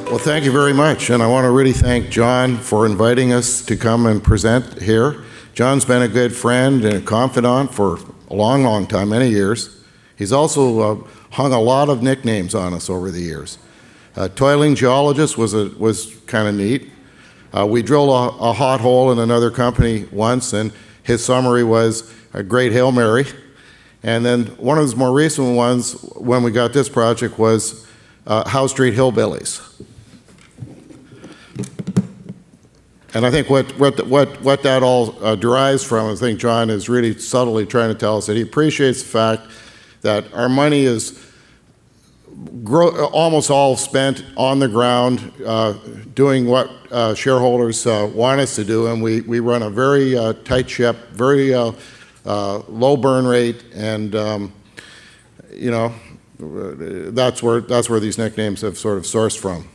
Well, thank you very much, and I want to really thank John for inviting us to come and present here. John's been a good friend and a confidant for a long, long time, many years. He's also hung a lot of nicknames on us over the years. Toiling geologist was kind of neat. We drilled a hot hole in another company once, and his summary was a great Hail Mary. And then one of his more recent ones, when we got this project, was Howe Street Hillbillies. And I think what that all derives from, I think John is really subtly trying to tell us that he appreciates the fact that our money is almost all spent on the ground doing what shareholders want us to do, and we run a very tight ship, very low burn rate, and that's where these nicknames have sort of sourced from.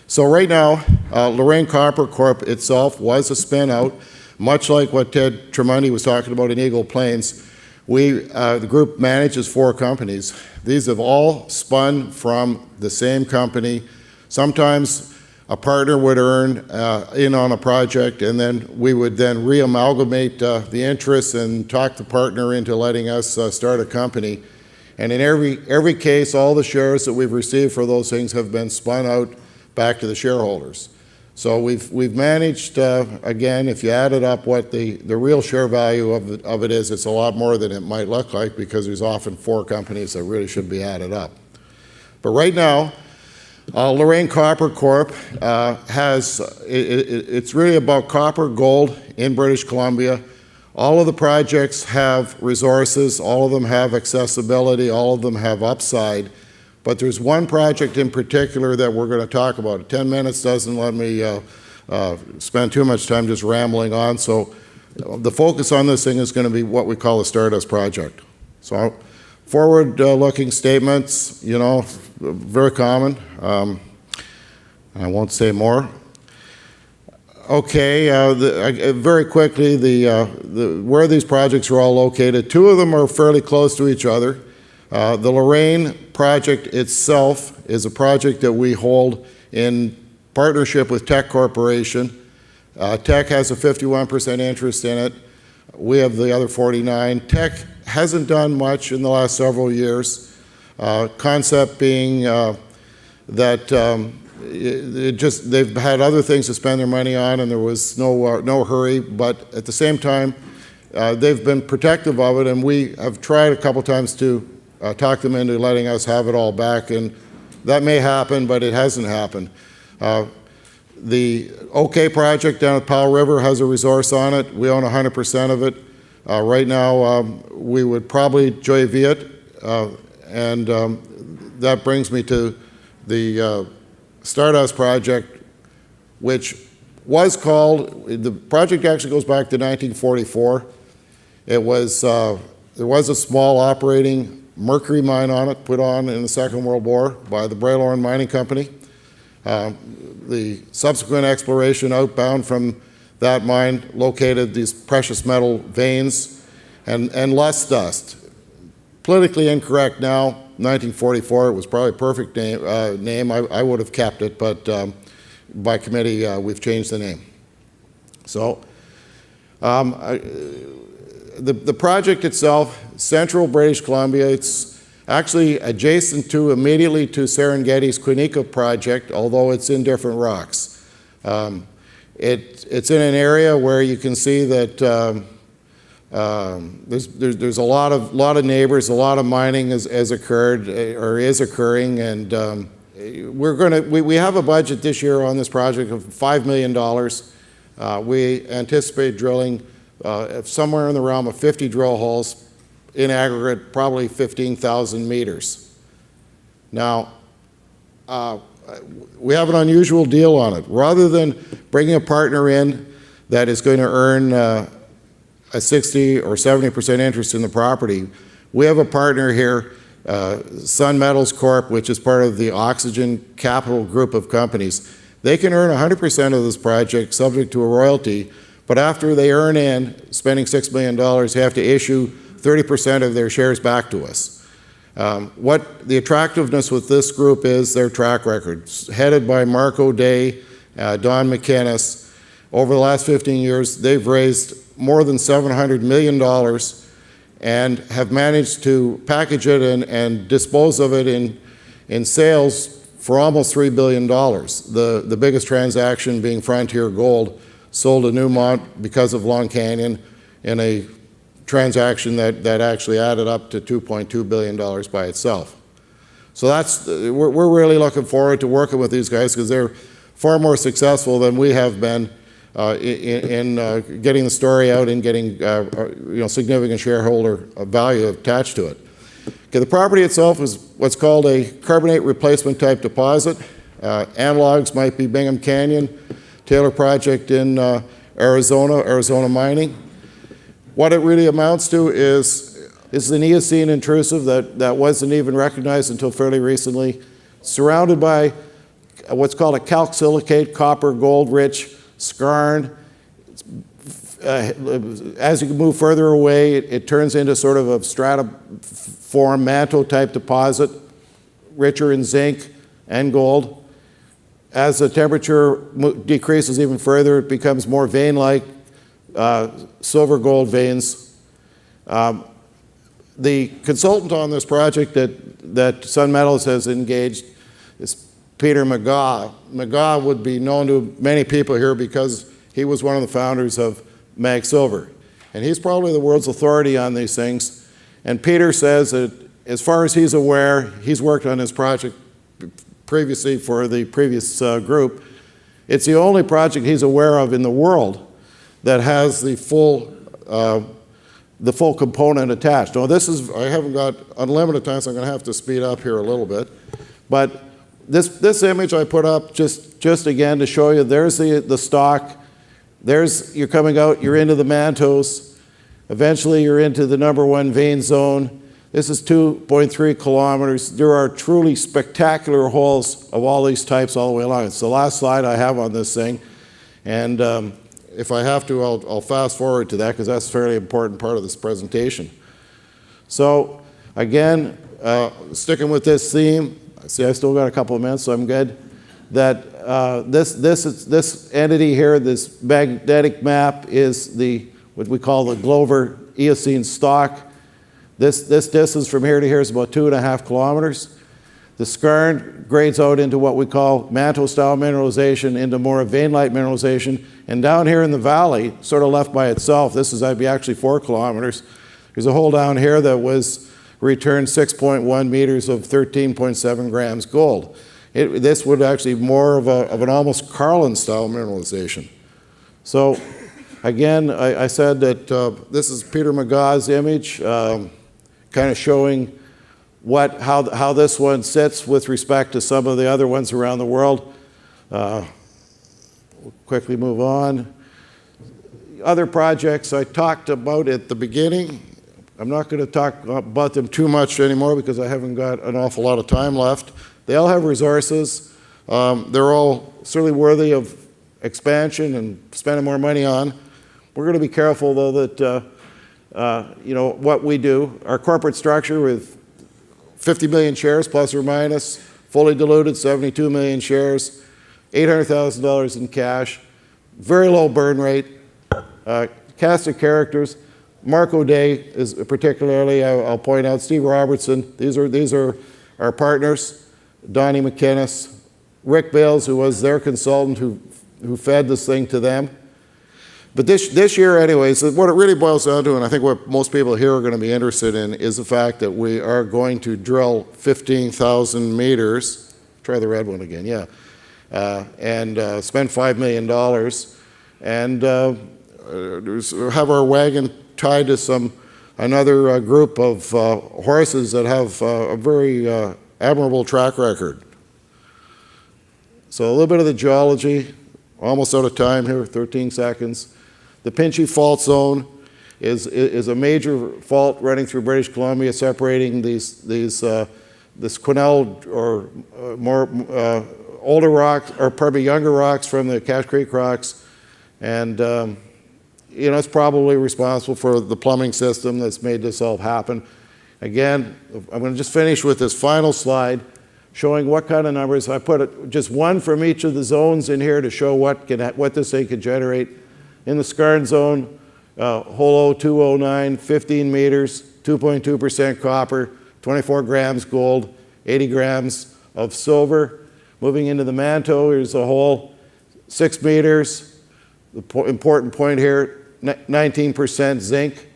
So right now, Lorraine Copper Corp itself was a spin out, much like what Ted Tremonti was talking about in Eagle Plains. The group manages 4 companies. These have all spun from the same company. Sometimes a partner would earn in on a project, and then we would then re-amalgamate the interests and talk the partner into letting us start a company. And in every case, all the shares that we've received for those things have been spun out back to the shareholders. So we've managed, again, if you added up what the real share value of it is, it's a lot more than it might look like, because there's often 4 companies that really should be added up. But right now, Lorraine Copper Corp it's really about copper, gold in British Columbia. All of the projects have resources, all of them have accessibility, all of them have upside. But there's one project in particular that we're going to talk about. 10 minutes doesn't let me spend too much time just rambling on. So the focus on this thing is going to be what we call the Stardust project. So forward-looking statements, very common. I won't say more. Okay, very quickly, where these projects are all located, 2 of them are fairly close to each other. The Lorraine project itself is a project that we hold in partnership with Teck Corporation. Teck has a 51% interest in it. We have the other 49%. Teck hasn't done much in the last several years. Concept being that they've had other things to spend their money on, and there was no hurry. But at the same time, they've been protective of it, and we have tried a couple times to talk them into letting us have it all back, and that may happen, but it hasn't happened. The OK project down at Powell River has a resource on it. We own 100% of it. Right now, we would probably JV it, and that brings me to the Stardust project, which was called, the project actually goes back to 1944. There was a small operating mercury mine on it, put on in the Second World War by the Braylorn Mining Company. The subsequent exploration outbound from that mine located these precious metal veins and less dust. Politically incorrect now, 1944, it was probably a perfect name. I would have kept it, but by committee, we've changed the name. So the project itself, central British Columbia, it's actually adjacent to, immediately to Serengeti's Quinica project, although it's in different rocks. It's in an area where you can see that there's a lot of neighbors, a lot of mining has occurred or is occurring, and we have a budget this year on this project of $5 million. We anticipate drilling somewhere in the realm of 50 drill holes, in aggregate probably 15,000 meters. Now, we have an unusual deal on it. Rather than bringing a partner in that is going to earn a 60 or 70% interest in the property, we have a partner here, Sun Metals Corp, which is part of the Oxygen Capital group of companies. They can earn 100% of this project subject to a royalty, but after they earn in, spending $6 million, they have to issue 30% of their shares back to us. What the attractiveness with this group is their track record, headed by Mark O'Day, Don McInnes. Over the last 15 years, they've raised more than $700 million and have managed to package it and dispose of it in sales for almost $3 billion. The biggest transaction being Frontier Gold, sold to Newmont because of Long Canyon in a transaction that actually added up to $2.2 billion by itself. So we're really looking forward to working with these guys because they're far more successful than we have been in getting the story out and getting significant shareholder value attached to it. Okay, the property itself is what's called a carbonate replacement type deposit. Analogs might be Bingham Canyon, Taylor Project in Arizona Mining. What it really amounts to is an Eocene intrusive that wasn't even recognized until fairly recently, surrounded by what's called a calc-silicate, copper, gold-rich skarn. As you move further away, it turns into sort of a stratiform mantle-type deposit, richer in zinc and gold. As the temperature decreases even further, it becomes more vein-like, silver-gold veins. The consultant on this project that Sun Metals has engaged is Peter McGaw. McGaw would be known to many people here because he was one of the founders of Mag Silver. And he's probably the world's authority on these things. And Peter says that as far as he's aware, he's worked on this project previously for the previous group. It's the only project he's aware of in the world that has the full component attached. Now I haven't got unlimited time, so I'm going to have to speed up here a little bit. But this image I put up just again to show you, there's the stock. You're coming out, you're into the mantos. Eventually you're into the #1 vein zone. This is 2.3 kilometers. There are truly spectacular holes of all these types all the way along. It's the last slide I have on this thing. And if I have to, I'll fast forward to that because that's a fairly important part of this presentation. So again, sticking with this theme, see I still got a couple of minutes, so I'm good. That this entity here, this magnetic map, is what we call the Glover Eocene stock. This distance from here to here is about 2.5 kilometers. The skarn grades out into what we call mantle-style mineralization, into more vein-like mineralization. And down here in the valley, sort of left by itself, that'd be actually 4 kilometers. There's a hole down here that was returned 6.1 meters of 13.7 grams gold. This would actually be more of an almost Carlin-style mineralization. So again, I said that this is Peter McGaw's image, kind of showing how this one sits with respect to some of the other ones around the world. We'll quickly move on. Other projects I talked about at the beginning. I'm not going to talk about them too much anymore because I haven't got an awful lot of time left. They all have resources. They're all certainly worthy of expansion and spending more money on. We're going to be careful, though, that what we do, our corporate structure with 50 million shares, plus or minus, fully diluted, 72 million shares, $800,000 in cash, very low burn rate, cast of characters. Mark O'Day is particularly, I'll point out, Steve Robertson. These are our partners. Donnie McInnes, Rick Bales, who was their consultant who fed this thing to them. But this year, anyways, what it really boils down to, and I think what most people here are going to be interested in, is the fact that we are going to drill 15,000 meters. Try the red one again, yeah. And spend $5 million. And have our wagon tied to another group of horses that have a very admirable track record. So a little bit of the geology, almost out of time here, 13 seconds. The Pinchy Fault Zone is a major fault running through British Columbia, separating this Quesnel or more older rocks, or probably younger rocks from the Cache Creek rocks, and it's probably responsible for the plumbing system that's made this all happen. Again, I'm going to just finish with this final slide showing what kind of numbers. I put just one from each of the zones in here to show what this thing could generate. In the skarn zone, hole 0209, 15 meters, 2.2% copper, 24 grams gold, 80 grams of silver. Moving into the manto, here's a hole, 6 meters. The important point here, 19% zinc.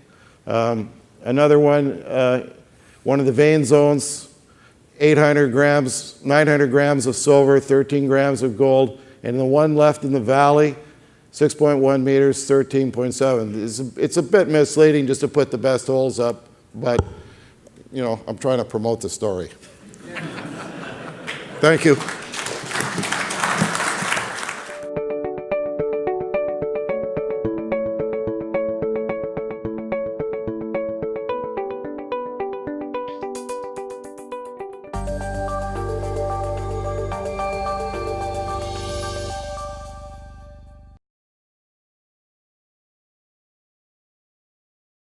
Another one of the vein zones, 900 grams of silver, 13 grams of gold, and the one left in the valley, 6.1 meters, 13.7. It's a bit misleading just to put the best holes up, but I'm trying to promote the story. Thank you.